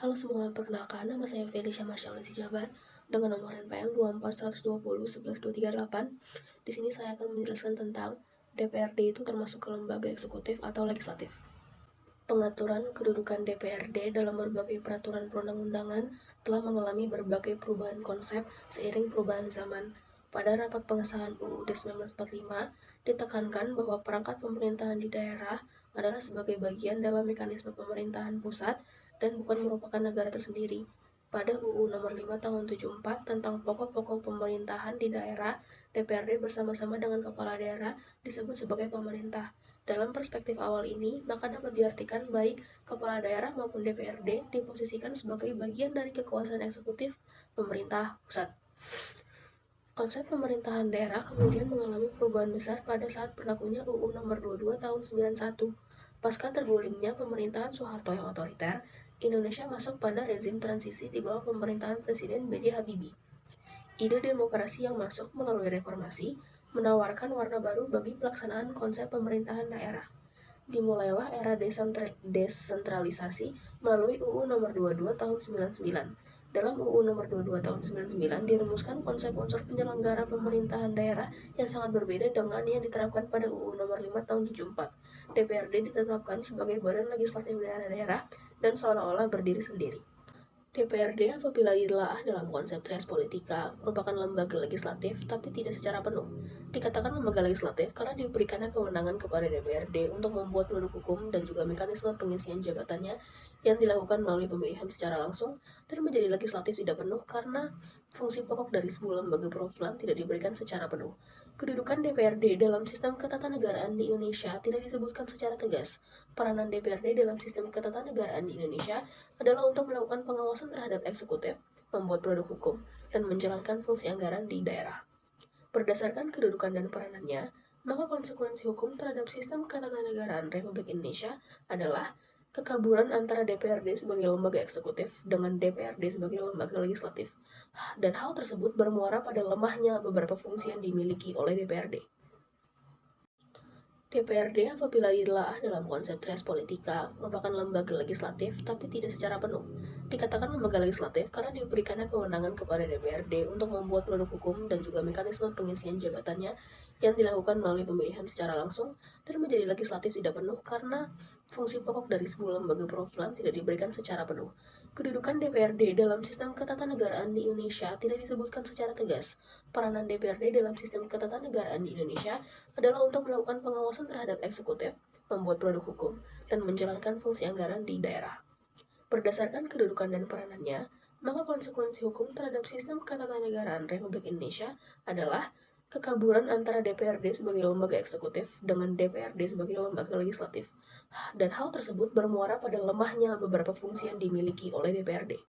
Halo semua, perkenalkan nama saya Felicia Marshalasi Jabar dengan nomor NPM 241201138. Di sini saya akan menjelaskan tentang DPRD itu termasuk ke lembaga eksekutif atau legislatif. Pengaturan kedudukan DPRD dalam berbagai peraturan perundang-undangan telah mengalami berbagai perubahan konsep seiring perubahan zaman. Pada rapat pengesahan UUD 1945, ditekankan bahwa perangkat pemerintahan di daerah adalah sebagai bagian dalam mekanisme pemerintahan pusat dan bukan merupakan negara tersendiri. Pada UU Nomor 5 Tahun 74 tentang pokok-pokok pemerintahan di daerah, DPRD bersama-sama dengan kepala daerah disebut sebagai pemerintah. Dalam perspektif awal ini, maka dapat diartikan baik kepala daerah maupun DPRD diposisikan sebagai bagian dari kekuasaan eksekutif pemerintah pusat. Konsep pemerintahan daerah kemudian mengalami perubahan besar pada saat berlakunya UU Nomor 22 Tahun 91. Pasca tergulingnya pemerintahan Soeharto yang otoriter, Indonesia masuk pada rezim transisi di bawah pemerintahan Presiden B.J. Habibie. Ide demokrasi yang masuk melalui reformasi menawarkan warna baru bagi pelaksanaan konsep pemerintahan daerah. Dimulailah era desentralisasi melalui UU Nomor 22 Tahun 99. Dalam UU Nomor 22 Tahun 99 dirumuskan konsep unsur penyelenggara pemerintahan daerah yang sangat berbeda dengan yang diterapkan pada UU Nomor 5 Tahun 74. DPRD ditetapkan sebagai badan legislatif daerah-daerah dan seolah-olah berdiri sendiri. DPRD apabila ditelaah dalam konsep res politika merupakan lembaga legislatif tapi tidak secara penuh. Dikatakan lembaga legislatif karena diberikannya kewenangan kepada DPRD untuk membuat produk hukum dan juga mekanisme pengisian jabatannya yang dilakukan melalui pemilihan secara langsung dan menjadi legislatif tidak penuh karena fungsi pokok dari sebuah lembaga perwakilan tidak diberikan secara penuh. Kedudukan DPRD dalam sistem ketatanegaraan di Indonesia tidak disebutkan secara tegas. Peranan DPRD dalam sistem ketatanegaraan di Indonesia adalah untuk melakukan pengawasan terhadap eksekutif, membuat produk hukum, dan menjalankan fungsi anggaran di daerah. Berdasarkan kedudukan dan peranannya, maka konsekuensi hukum terhadap sistem ketatanegaraan Republik Indonesia adalah kekaburan antara DPRD sebagai lembaga eksekutif dengan DPRD sebagai lembaga legislatif. Dan hal tersebut bermuara pada lemahnya beberapa fungsi yang dimiliki oleh DPRD. DPRD apabila ditelaah dalam konsep res politika merupakan lembaga legislatif tapi tidak secara penuh. Dikatakan lembaga legislatif karena diberikannya kewenangan kepada DPRD untuk membuat produk hukum dan juga mekanisme pengisian jabatannya yang dilakukan melalui pemilihan secara langsung dan menjadi legislatif tidak penuh karena fungsi pokok dari sebuah lembaga perwakilan tidak diberikan secara penuh. Kedudukan DPRD dalam sistem ketatanegaraan di Indonesia tidak disebutkan secara tegas. Peranan DPRD dalam sistem ketatanegaraan di Indonesia adalah untuk melakukan pengawasan terhadap eksekutif, membuat produk hukum, dan menjalankan fungsi anggaran di daerah. Berdasarkan kedudukan dan peranannya, maka konsekuensi hukum terhadap sistem ketatanegaraan Republik Indonesia adalah kekaburan antara DPRD sebagai lembaga eksekutif dengan DPRD sebagai lembaga legislatif. Dan hal tersebut bermuara pada lemahnya beberapa fungsi yang dimiliki oleh DPRD.